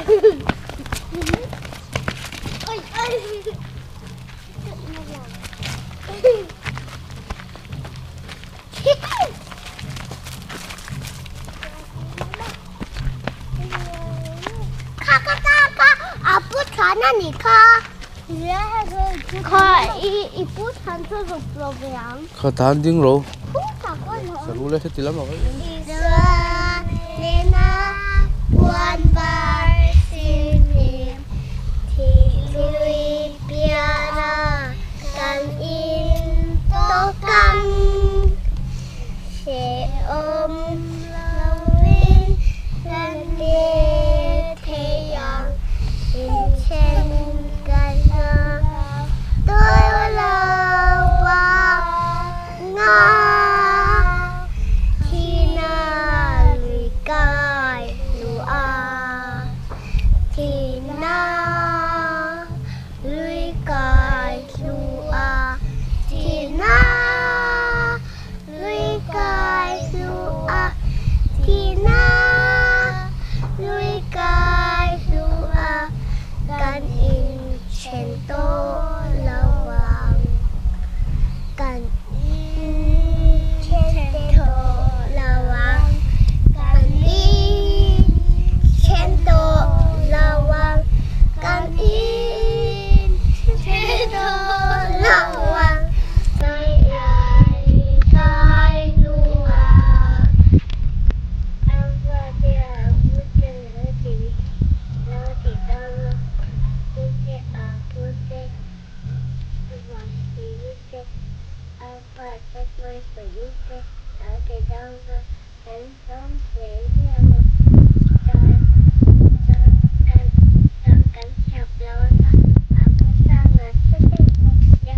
Ôi ơi. 아프 가나니까 이 부산 저거 그냥 khó than tiếng rồi 후가 걸어 sao luôn lên thì lắm rồi 내나 원발스님 티루이 비아라 간인 또감 세엄 러윈 란디 태양 인첸 가나 또라와 나 Tina lùi cài lùa Tina lùi cài lùa Tina lùi cài lùa Tina lùi cài lùa Can in chen to lawang Can in chen to lawang Can in chen to lawang Can in chen to lawang Tay ai tay lùa Anh qua kia bước chân nữa thì đâu Puse puse Puse apa sesuai puse ada dalam handphone saya kan siap lawan aku sangat sedih ya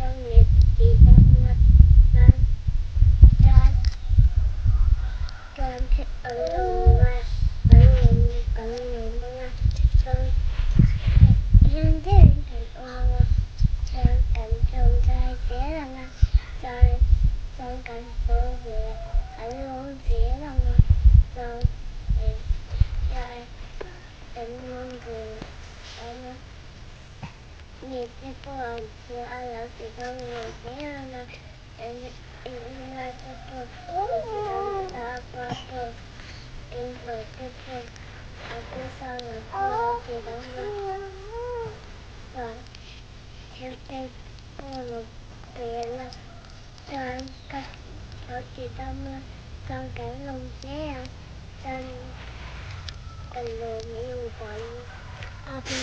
sangat tidak dan dan aku sangat tidak Hãy subscribe cho kênh Ghiền Mì Gõ để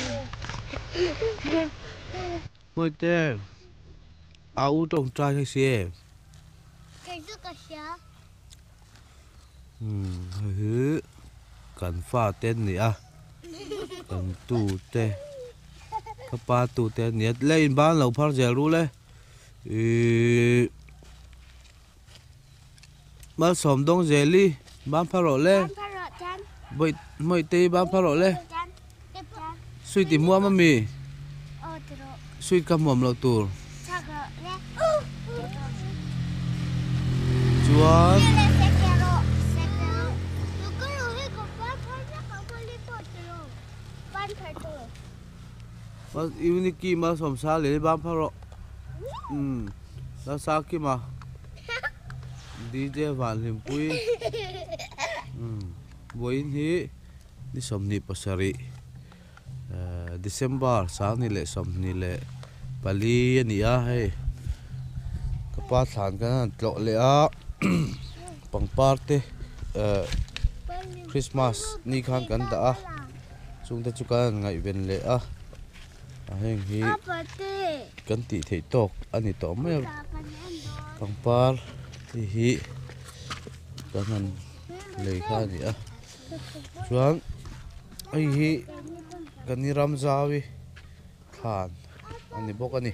không bỏ ngồi tên áo trong trai hay xe hứ cần pha tên nè cần tu tên các ba tu tên nè lên bán lẩu phar giờ luôn lên mà xóm đông dễ li bán phar rồi lên vậy mấy tê bán phar rồi lên suy tìm mua mà mì suy cầm mồm lẩu tù chuan mas uniki mas som sa le bam pharo la sa ki ma DJ van lim pui boin hi ni som ni pasari December sa ni le som ni le pali ni a he kapa than kan tlo le a pang parte Christmas ni khan kan da a chung ta chu kan ngai ven le a heng hi kan ti thei tok ani to me pang par hi kan le kha ni a chuan ai hi kan ni ram zawi khan ani bok ani